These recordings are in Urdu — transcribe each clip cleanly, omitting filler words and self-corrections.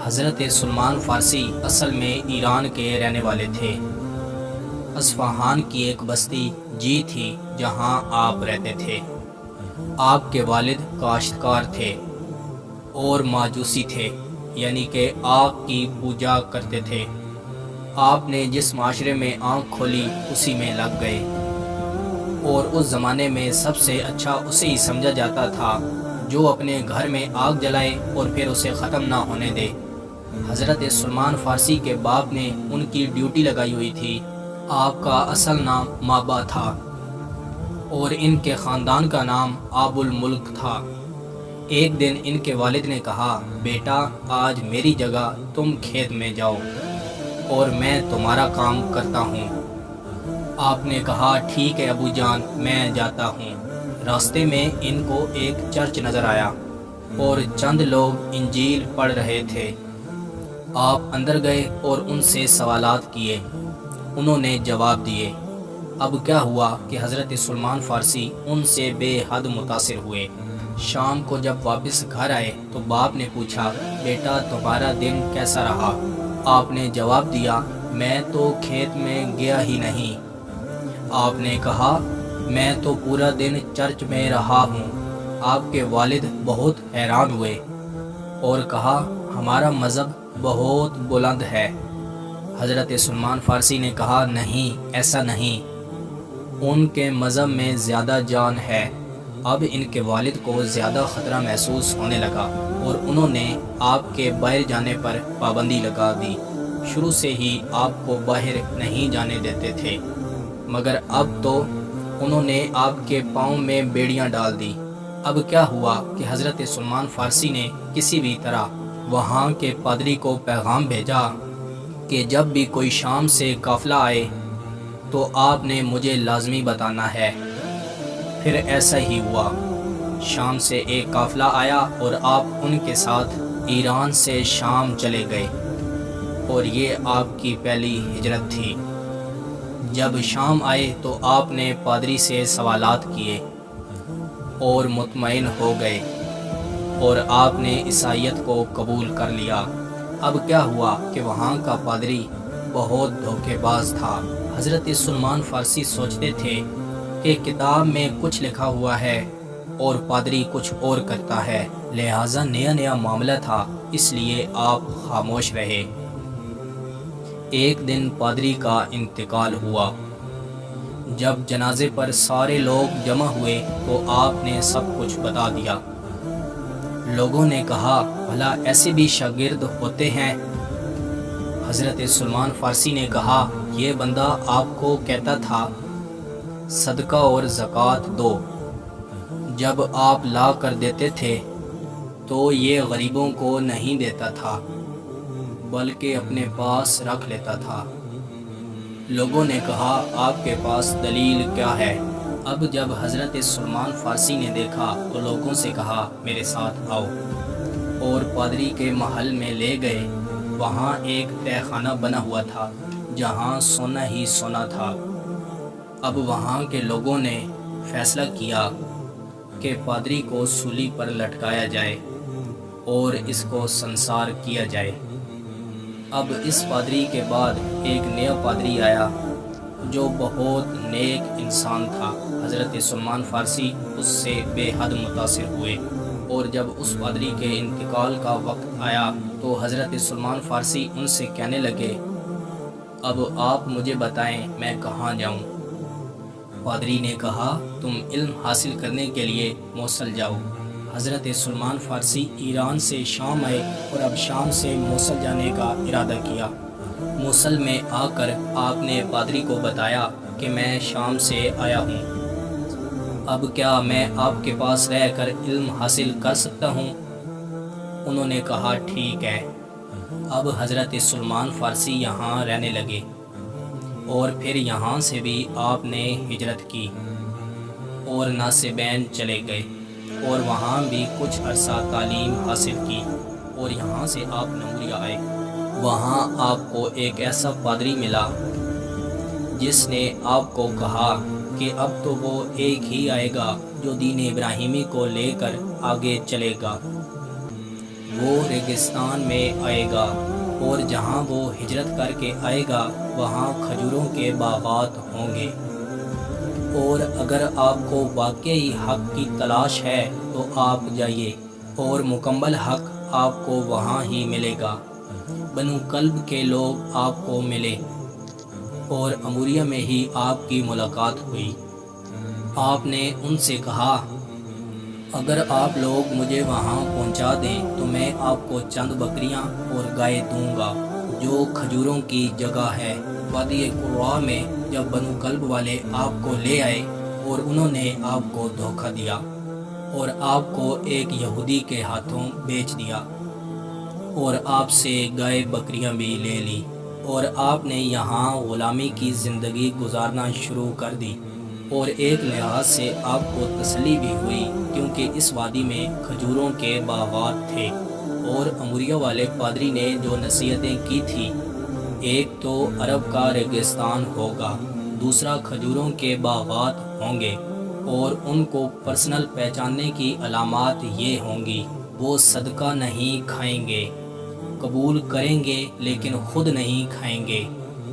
حضرت سلمان فارسی اصل میں ایران کے رہنے والے تھے۔ اصفہان کی ایک بستی جی تھی جہاں آپ رہتے تھے۔ آپ کے والد کاشتکار تھے اور ماجوسی تھے، یعنی کہ آگ کی پوجا کرتے تھے۔ آپ نے جس معاشرے میں آنکھ کھولی اسی میں لگ گئے، اور اس زمانے میں سب سے اچھا اسے ہی سمجھا جاتا تھا جو اپنے گھر میں آگ جلائے اور پھر اسے ختم نہ ہونے دے۔ حضرت سلمان فارسی کے باپ نے ان کی ڈیوٹی لگائی ہوئی تھی۔ آپ کا اصل نام مابا تھا اور ان کے خاندان کا نام آب الملک تھا۔ ایک دن ان کے والد نے کہا، بیٹا آج میری جگہ تم کھیت میں جاؤ اور میں تمہارا کام کرتا ہوں۔ آپ نے کہا، ٹھیک ہے ابو جان، میں جاتا ہوں۔ راستے میں ان کو ایک چرچ نظر آیا اور چند لوگ انجیل پڑھ رہے تھے۔ آپ اندر گئے اور ان سے سوالات کیے۔ انہوں نے جواب دیے۔ اب کیا ہوا کہ حضرت سلمان فارسی ان سے بے حد متاثر ہوئے۔ شام کو جب واپس گھر آئے تو باپ نے پوچھا، بیٹا تمہارا دن کیسا رہا؟ آپ نے جواب دیا، میں تو کھیت میں گیا ہی نہیں۔ آپ نے کہا، میں تو پورا دن چرچ میں رہا ہوں۔ آپ کے والد بہت حیران ہوئے اور کہا، ہمارا مذہب بہت بلند ہے۔ حضرت سلمان فارسی نے کہا، نہیں ایسا نہیں، ان کے مذہب میں زیادہ جان ہے۔ اب ان کے والد کو زیادہ خطرہ محسوس ہونے لگا اور انہوں نے آپ کے باہر جانے پر پابندی لگا دی۔ شروع سے ہی آپ کو باہر نہیں جانے دیتے تھے، مگر اب تو انہوں نے آپ کے پاؤں میں بیڑیاں ڈال دی۔ اب کیا ہوا کہ حضرت سلمان فارسی نے کسی بھی طرح وہاں کے پادری کو پیغام بھیجا کہ جب بھی کوئی شام سے قافلہ آئے تو آپ نے مجھے لازمی بتانا ہے۔ پھر ایسا ہی ہوا۔ شام سے ایک قافلہ آیا اور آپ ان کے ساتھ ایران سے شام چلے گئے، اور یہ آپ کی پہلی ہجرت تھی۔ جب شام آئے تو آپ نے پادری سے سوالات کیے اور مطمئن ہو گئے، اور آپ نے عیسائیت کو قبول کر لیا۔ اب کیا ہوا کہ وہاں کا پادری بہت دھوکے باز تھا۔ حضرت سلمان فارسی سوچتے تھے کہ کتاب میں کچھ لکھا ہوا ہے اور پادری کچھ اور کرتا ہے، لہٰذا نیا معاملہ تھا، اس لیے آپ خاموش رہے۔ ایک دن پادری کا انتقال ہوا۔ جب جنازے پر سارے لوگ جمع ہوئے تو آپ نے سب کچھ بتا دیا۔ لوگوں نے کہا، بھلا ایسے بھی شاگرد ہوتے ہیں؟ حضرت سلمان فارسی نے کہا، یہ بندہ آپ کو کہتا تھا صدقہ اور زکوٰۃ دو۔ جب آپ لا کر دیتے تھے تو یہ غریبوں کو نہیں دیتا تھا بلکہ اپنے پاس رکھ لیتا تھا۔ لوگوں نے کہا، آپ کے پاس دلیل کیا ہے؟ اب جب حضرت سلمان فارسی نے دیکھا تو لوگوں سے کہا، میرے ساتھ آؤ، اور پادری کے محل میں لے گئے۔ وہاں ایک تہہ خانہ بنا ہوا تھا جہاں سونا ہی سونا تھا۔ اب وہاں کے لوگوں نے فیصلہ کیا کہ پادری کو سولی پر لٹکایا جائے اور اس کو سنسار کیا جائے۔ اب اس پادری کے بعد ایک نیا پادری آیا جو بہت نیک انسان تھا۔ حضرت سلمان فارسی اس سے بے حد متاثر ہوئے، اور جب اس پادری کے انتقال کا وقت آیا تو حضرت سلمان فارسی ان سے کہنے لگے، اب آپ مجھے بتائیں میں کہاں جاؤں؟ پادری نے کہا، تم علم حاصل کرنے کے لیے موصل جاؤ۔ حضرت سلمان فارسی ایران سے شام آئے اور اب شام سے موصل جانے کا ارادہ کیا۔ موصل میں آ کر آپ نے پادری کو بتایا کہ میں شام سے آیا ہوں، اب کیا میں آپ کے پاس رہ کر علم حاصل کر سکتا ہوں؟ انہوں نے کہا، ٹھیک ہے۔ اب حضرت سلمان فارسی یہاں رہنے لگے، اور پھر یہاں سے بھی آپ نے ہجرت کی اور ناسبین چلے گئے، اور وہاں بھی کچھ عرصہ تعلیم حاصل کی، اور یہاں سے آپ نموریہ آئے۔ وہاں آپ کو ایک ایسا پادری ملا جس نے آپ کو کہا کہ اب تو وہ ایک ہی آئے گا جو دین ابراہیمی کو لے کر آگے چلے گا۔ وہ ریگستان میں آئے گا، اور جہاں وہ ہجرت کر کے آئے گا وہاں کھجوروں کے باغات ہوں گے۔ اور اگر آپ کو واقعی حق کی تلاش ہے تو آپ جائیے، اور مکمل حق آپ کو وہاں ہی ملے گا۔ بنو کلب کے لوگ آپ کو ملے اور اموریہ میں ہی آپ کی ملاقات ہوئی۔ آپ نے ان سے کہا، اگر آپ لوگ مجھے وہاں پہنچا دیں تو میں آپ کو چند بکریاں اور گائے دوں گا جو کھجوروں کی جگہ ہے۔ وادی قرا میں جب بنو کلب والے آپ کو لے آئے اور انہوں نے آپ کو دھوکہ دیا اور آپ کو ایک یہودی کے ہاتھوں بیچ دیا، اور آپ سے گائے بکریاں بھی لے لی، اور آپ نے یہاں غلامی کی زندگی گزارنا شروع کر دی، اور ایک لحاظ سے آپ کو تسلی بھی ہوئی کیونکہ اس وادی میں کھجوروں کے باغات تھے۔ اور اموریہ والے پادری نے جو نصیحتیں کی تھی، ایک تو عرب کا ریگستان ہوگا، دوسرا کھجوروں کے باغات ہوں گے، اور ان کو پرسنل پہچاننے کی علامات یہ ہوں گی، وہ صدقہ نہیں کھائیں گے، قبول کریں گے لیکن خود نہیں کھائیں گے،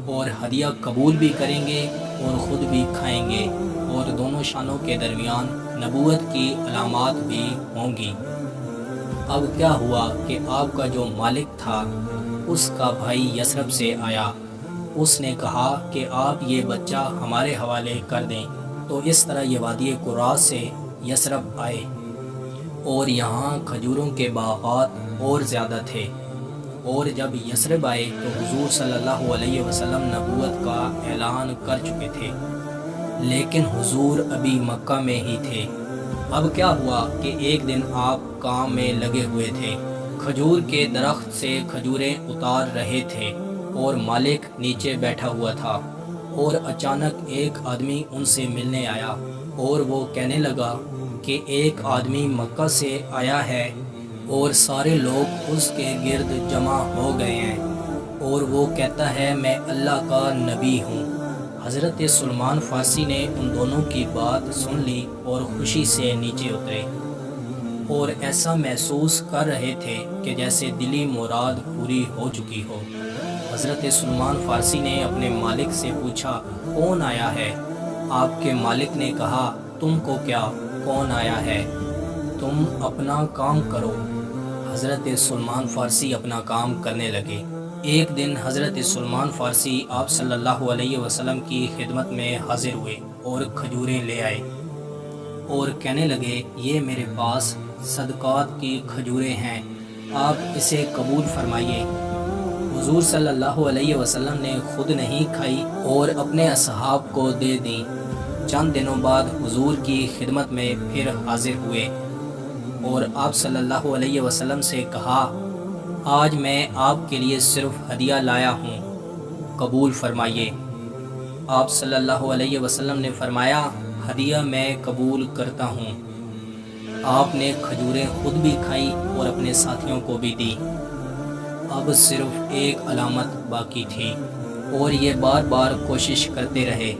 اور ہدیہ قبول بھی کریں گے اور خود بھی کھائیں گے، اور دونوں شانوں کے درمیان نبوت کی علامات بھی ہوں گی۔ اب کیا ہوا کہ آپ کا جو مالک تھا اس کا بھائی یثرب سے آیا، اس نے کہا کہ آپ یہ بچہ ہمارے حوالے کر دیں، تو اس طرح یہ وادی قرا سے یثرب آئے، اور یہاں کھجوروں کے باغات اور زیادہ تھے۔ اور جب یثرب آئے تو حضور صلی اللہ علیہ وسلم نبوت کا اعلان کر چکے تھے، لیکن حضور ابھی مکہ میں ہی تھے۔ اب کیا ہوا کہ ایک دن آپ کام میں لگے ہوئے تھے، کھجور کے درخت سے کھجوریں اتار رہے تھے اور مالک نیچے بیٹھا ہوا تھا، اور اچانک ایک آدمی ان سے ملنے آیا، اور وہ کہنے لگا کہ ایک آدمی مکہ سے آیا ہے اور سارے لوگ اس کے گرد جمع ہو گئے ہیں، اور وہ کہتا ہے میں اللہ کا نبی ہوں۔ حضرت سلمان فارسی نے ان دونوں کی بات سن لی اور خوشی سے نیچے اترے، اور ایسا محسوس کر رہے تھے کہ جیسے دلی مراد پوری ہو چکی ہو۔ حضرت سلمان فارسی نے اپنے مالک سے پوچھا، کون آیا ہے؟ آپ کے مالک نے کہا، تم کو کیا، کون آیا ہے؟ تم اپنا کام کرو۔ حضرت سلمان فارسی اپنا کام کرنے لگے۔ ایک دن حضرت سلمان فارسی آپ صلی اللہ علیہ وسلم کی خدمت میں حاضر ہوئے اور کھجوریں لے آئے، اور کہنے لگے، یہ میرے پاس صدقات کی کھجوریں ہیں، آپ اسے قبول فرمائیے۔ حضور صلی اللہ علیہ وسلم نے خود نہیں کھائی اور اپنے اصحاب کو دے دیں۔ چند دنوں بعد حضور کی خدمت میں پھر حاضر ہوئے اور آپ صلی اللہ علیہ وسلم سے کہا، آج میں آپ کے لیے صرف ہدیہ لایا ہوں، قبول فرمائیے۔ آپ صلی اللہ علیہ وسلم نے فرمایا، ہدیہ میں قبول کرتا ہوں۔ آپ نے کھجوریں خود بھی کھائی اور اپنے ساتھیوں کو بھی دی۔ اب صرف ایک علامت باقی تھی، اور یہ بار بار کوشش کرتے رہے۔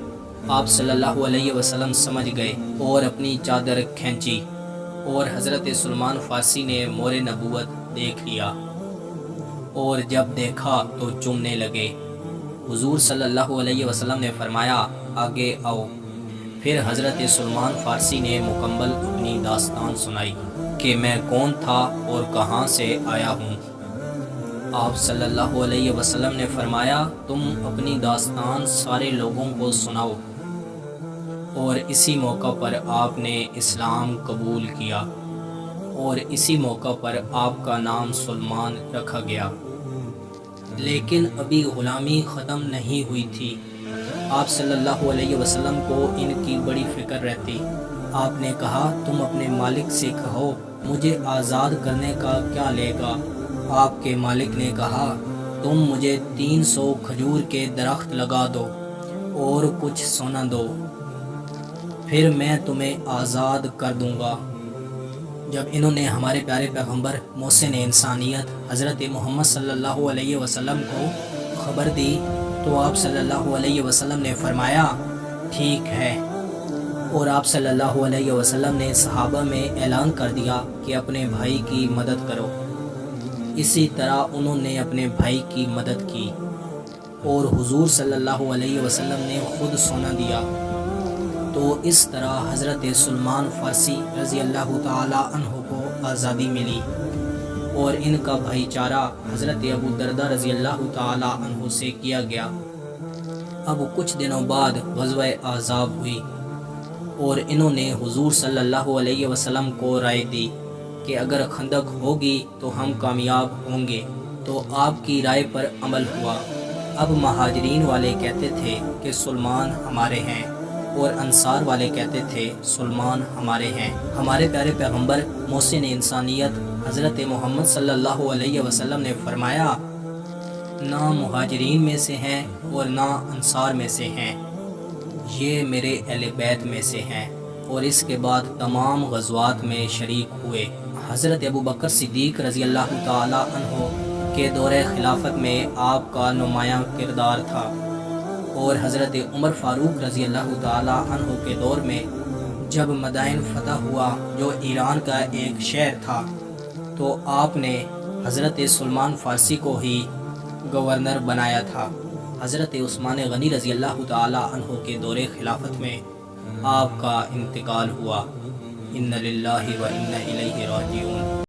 آپ صلی اللہ علیہ وسلم سمجھ گئے اور اپنی چادر کھینچی، اور حضرت سلمان فارسی نے مور نبوت دیکھ لیا، اور جب دیکھا تو چومنے لگے۔ حضور صلی اللہ علیہ وسلم نے فرمایا، آگے آؤ۔ پھر حضرت سلمان فارسی نے مکمل اپنی داستان سنائی کہ میں کون تھا اور کہاں سے آیا ہوں۔ آپ صلی اللہ علیہ وسلم نے فرمایا، تم اپنی داستان سارے لوگوں کو سناؤ، اور اسی موقع پر آپ نے اسلام قبول کیا، اور اسی موقع پر آپ کا نام سلمان رکھا گیا۔ لیکن ابھی غلامی ختم نہیں ہوئی تھی۔ آپ صلی اللہ علیہ وسلم کو ان کی بڑی فکر رہتی۔ آپ نے کہا، تم اپنے مالک سے کہو مجھے آزاد کرنے کا کیا لے گا؟ آپ کے مالک نے کہا، تم مجھے 300 کھجور کے درخت لگا دو اور کچھ سونا دو، پھر میں تمہیں آزاد کر دوں گا۔ جب انہوں نے ہمارے پیارے پیغمبر محسن انسانیت حضرت محمد صلی اللہ علیہ وسلم کو خبر دی تو آپ صلی اللہ علیہ وسلم نے فرمایا، ٹھیک ہے، اور آپ صلی اللہ علیہ وسلم نے صحابہ میں اعلان کر دیا کہ اپنے بھائی کی مدد کرو۔ اسی طرح انہوں نے اپنے بھائی کی مدد کی اور حضور صلی اللہ علیہ وسلم نے خود سونا دیا۔ تو اس طرح حضرت سلمان فارسی رضی اللہ تعالی عنہ کو آزادی ملی اور ان کا بھائی چارہ حضرت ابو دردہ رضی اللہ تعالی عنہ سے کیا گیا۔ اب کچھ دنوں بعد غزوہ احزاب ہوئی اور انہوں نے حضور صلی اللہ علیہ وسلم کو رائے دی کہ اگر خندق ہوگی تو ہم کامیاب ہوں گے، تو آپ کی رائے پر عمل ہوا۔ اب مہاجرین والے کہتے تھے کہ سلمان ہمارے ہیں اور انصار والے کہتے تھے سلمان ہمارے ہیں۔ ہمارے پیارے پیغمبر محسن انسانیت حضرت محمد صلی اللہ علیہ وسلم نے فرمایا، نہ مہاجرین میں سے ہیں اور نہ انصار میں سے ہیں، یہ میرے اہل بیت میں سے ہیں، اور اس کے بعد تمام غزوات میں شریک ہوئے۔ حضرت ابو بکر صدیق رضی اللہ تعالی عنہ کے دور خلافت میں آپ کا نمایاں کردار تھا، اور حضرت عمر فاروق رضی اللہ تعالی عنہ کے دور میں جب مدائن فتح ہوا جو ایران کا ایک شہر تھا، تو آپ نے حضرت سلمان فارسی کو ہی گورنر بنایا تھا۔ حضرت عثمان غنی رضی اللہ تعالی عنہ کے دور خلافت میں آپ کا انتقال ہوا۔ اِنَّ لِلَّهِ وَإِنَّ إِلَيْهِ راجعون۔